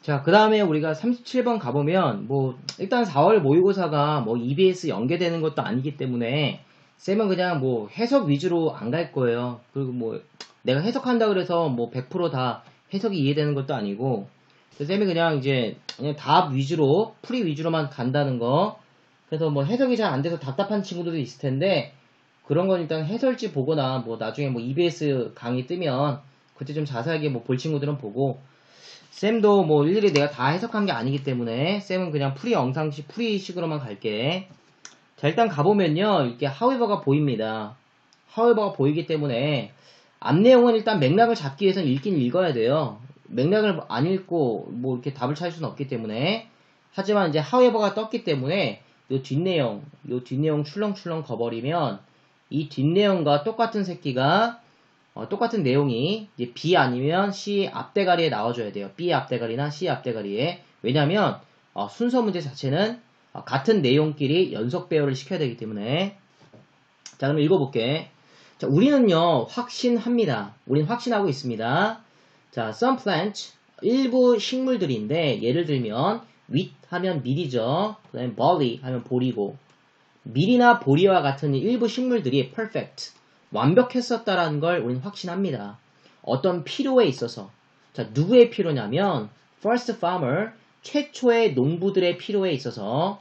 자, 그 다음에 우리가 37번 가보면, 일단 4월 모의고사가 EBS 연계되는 것도 아니기 때문에, 쌤은 그냥 해석 위주로 안 갈 거예요. 그리고 내가 해석한다 그래서 100%다 해석이 이해되는 것도 아니고, 그래서 쌤이 그냥 그냥 답 위주로, 풀이 위주로만 간다는 거. 그래서 해석이 잘 안 돼서 답답한 친구들도 있을 텐데, 그런 건 일단 해설지 보거나, 나중에 EBS 강의 뜨면, 그때 좀 자세하게 볼 친구들은 보고, 쌤도 일일이 내가 다 해석한 게 아니기 때문에 쌤은 그냥 풀이 영상식 풀이식으로만 갈게. 자, 일단 가보면요, 이렇게 however가 보입니다. however가 보이기 때문에 앞 내용은 일단 맥락을 잡기 위해서는 읽긴 읽어야 돼요. 맥락을 안 읽고 이렇게 답을 찾을 수는 없기 때문에. 하지만 이제 however가 떴기 때문에 요 뒷내용 출렁출렁 거버리면 이 뒷내용과 똑같은 새끼가 똑같은 내용이 이제 B 아니면 C 앞대가리에 나와줘야 돼요. B 앞대가리나 C 앞대가리에. 왜냐면 순서 문제 자체는 같은 내용끼리 연속 배열을 시켜야 되기 때문에. 자, 그럼 읽어볼게. 자, 우리는요 확신합니다. 우린 확신하고 있습니다. 자, some plants 일부 식물들인데 예를 들면 wheat 하면 밀이죠. 그 다음에 barley 하면 보리고, 밀이나 보리와 같은 일부 식물들이 perfect 완벽했었다라는 걸 우리는 확신합니다. 어떤 필요에 있어서. 자, 누구의 필요냐면 first farmer 최초의 농부들의 필요에 있어서.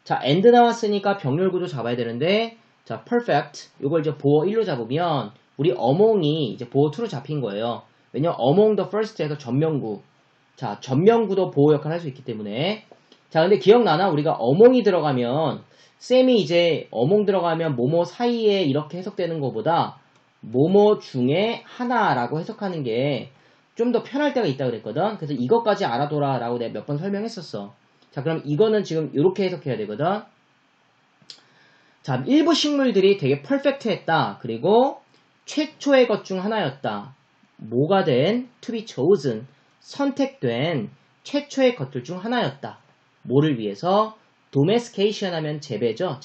자, and 나왔으니까 병렬 구조 잡아야 되는데, 자, perfect 이걸 이제 보어 1로 잡으면 우리 어몽이 이제 보어 2로 잡힌 거예요. 왜냐면 among the first에서 전명구. 자, 전명구도 보호 역할을 할 수 있기 때문에. 자, 근데 기억나나? 우리가 among이 들어가면 쌤이 이제 어몽 들어가면 뭐뭐 사이에 이렇게 해석되는 것보다 뭐뭐 중에 하나라고 해석하는 게 좀 더 편할 때가 있다 그랬거든. 그래서 이것까지 알아둬라 라고 내가 몇 번 설명했었어. 자, 그럼 이거는 지금 이렇게 해석해야 되거든. 자, 일부 식물들이 되게 퍼펙트했다. 그리고 최초의 것 중 하나였다. 뭐가 된? to be chosen. 선택된 최초의 것들 중 하나였다. 뭐를 위해서? domestication 하면 재배죠.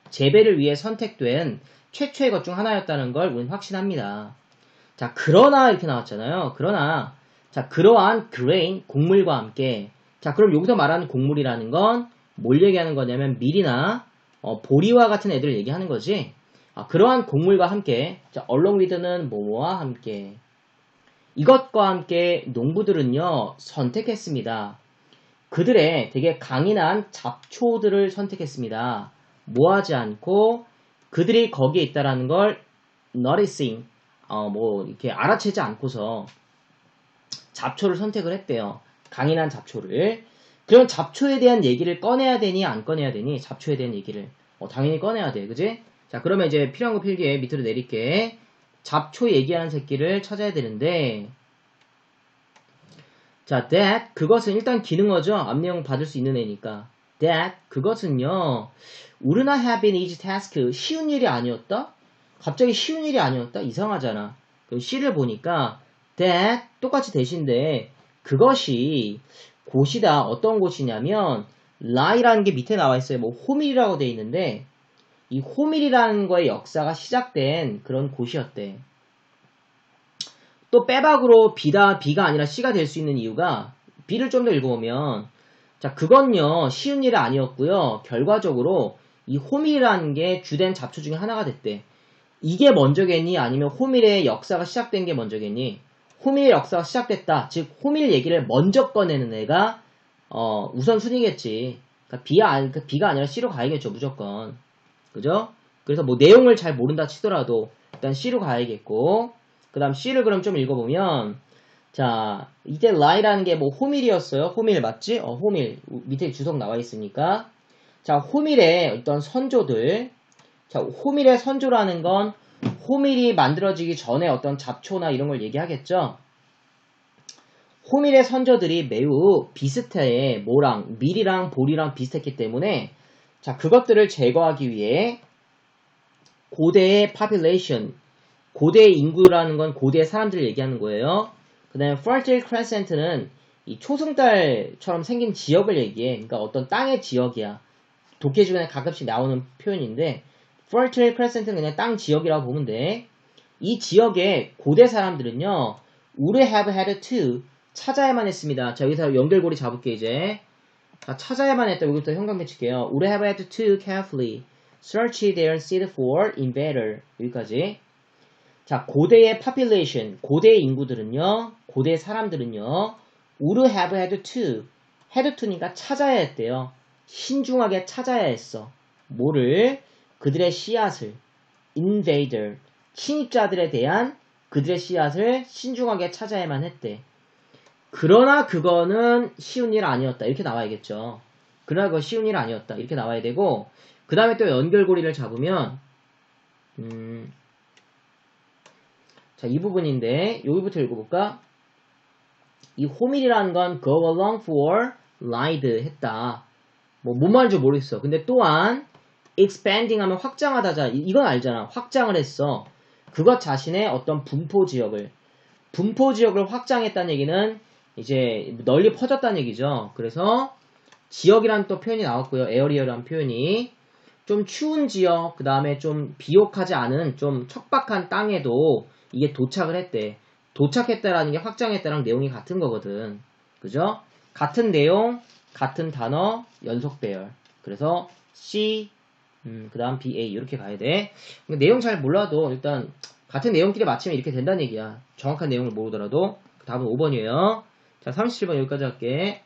재배를 위해 선택된 최초의 것 중 하나였다는 걸 우리는 확신합니다. 자, 그러나 이렇게 나왔잖아요. 그러나, 자, 그러한 grain, 곡물과 함께. 자, 그럼 여기서 말하는 곡물이라는 건 뭘 얘기하는 거냐면 밀이나 보리와 같은 애들을 얘기하는 거지. 그러한 곡물과 함께. 자, along with는 뭐뭐와 함께. 이것과 함께 농부들은요 선택했습니다. 그들의 되게 강인한 잡초들을 선택했습니다. 뭐하지 않고 그들이 거기에 있다라는 걸 noticing, 이렇게 알아채지 않고서 잡초를 선택을 했대요. 강인한 잡초를. 그럼 잡초에 대한 얘기를 꺼내야 되니 안 꺼내야 되니? 잡초에 대한 얘기를 당연히 꺼내야 돼, 그지? 자, 그러면 이제 필요한 거 필기에 밑으로 내릴게. 잡초 얘기하는 새끼를 찾아야 되는데, 자, that 그것은 일단 기능어죠. 앞내용 받을 수 있는 애니까. that 그것은요 우르나 have been easy task 쉬운 일이 아니었다? 갑자기 쉬운 일이 아니었다? 이상하잖아. 그럼 C를 보니까 that 똑같이 대신데 그것이 곳이다. 어떤 곳이냐면 lie라는 게 밑에 나와 있어요. 호밀이라고 돼 있는데 이 호밀이라는 거의 역사가 시작된 그런 곳이었대. 또 빼박으로 B가 아니라 C가 될 수 있는 이유가 B를 좀 더 읽어보면 자, 그건요 쉬운 일이 아니었고요. 결과적으로 이 호밀이라는 게 주된 잡초 중에 하나가 됐대. 이게 먼저겠니? 아니면 호밀의 역사가 시작된 게 먼저겠니? 호밀의 역사가 시작됐다. 즉 호밀 얘기를 먼저 꺼내는 애가 우선순위겠지. 그러니까 B가 아니라 C로 가야겠죠. 무조건. 그죠? 그래서 내용을 잘 모른다 치더라도 일단 C로 가야겠고, 그 다음 C를 그럼 좀 읽어보면, 자, 이때 lie라는 게 호밀이었어요. 호밀 맞지? 호밀. 밑에 주석 나와 있으니까. 자, 호밀의 어떤 선조들. 자, 호밀의 선조라는 건 호밀이 만들어지기 전에 어떤 잡초나 이런 걸 얘기하겠죠? 호밀의 선조들이 매우 비슷해. 뭐랑? 밀이랑 보리랑 비슷했기 때문에, 자, 그것들을 제거하기 위해 고대의 population, 고대의 인구라는 건 고대의 사람들을 얘기하는 거예요. 그 다음에 fertile crescent는 이 초승달처럼 생긴 지역을 얘기해. 그러니까 어떤 땅의 지역이야. 독해 주변에 가끔씩 나오는 표현인데 fertile crescent는 그냥 땅 지역이라고 보면 돼. 이 지역의 고대 사람들은요 would have had to 찾아야만 했습니다. 자, 여기서 연결고리 잡을게, 이제. 자, 찾아야만 했다. 여기부터 형광펜 칠게요. Would have had to carefully search their seed for invader. 여기까지. 자, 고대의 population, 고대의 인구들은요, 고대 사람들은요, would have had to, had to니까 찾아야 했대요. 신중하게 찾아야 했어. 뭐를? 그들의 씨앗을, invader, 침입자들에 대한 그들의 씨앗을 신중하게 찾아야만 했대. 그러나 그거는 쉬운 일 아니었다. 이렇게 나와야겠죠. 그러나 그거 쉬운 일 아니었다. 이렇게 나와야 되고, 그 다음에 또 연결고리를 잡으면, 자, 이 부분인데, 여기부터 읽어볼까? 이 호밀이라는 건 go along for ride 했다. 뭔 말인지 모르겠어. 근데 또한 expanding 하면 확장하다자. 이건 알잖아. 확장을 했어. 그것 자신의 어떤 분포 지역을 확장했다는 얘기는 이제 널리 퍼졌다는 얘기죠. 그래서 지역이란 또 표현이 나왔고요. 에어리어라는 표현이 좀 추운 지역, 그 다음에 좀 비옥하지 않은 좀 척박한 땅에도 이게 도착을 했대. 도착했다라는 게 확장했다랑 내용이 같은 거거든. 그죠? 같은 내용, 같은 단어, 연속 배열. 그래서 C, 그 다음 BA 이렇게 가야 돼. 내용 잘 몰라도 일단 같은 내용끼리 맞추면 이렇게 된다는 얘기야. 정확한 내용을 모르더라도. 다음은 5번이에요. 자, 37번 여기까지 할게.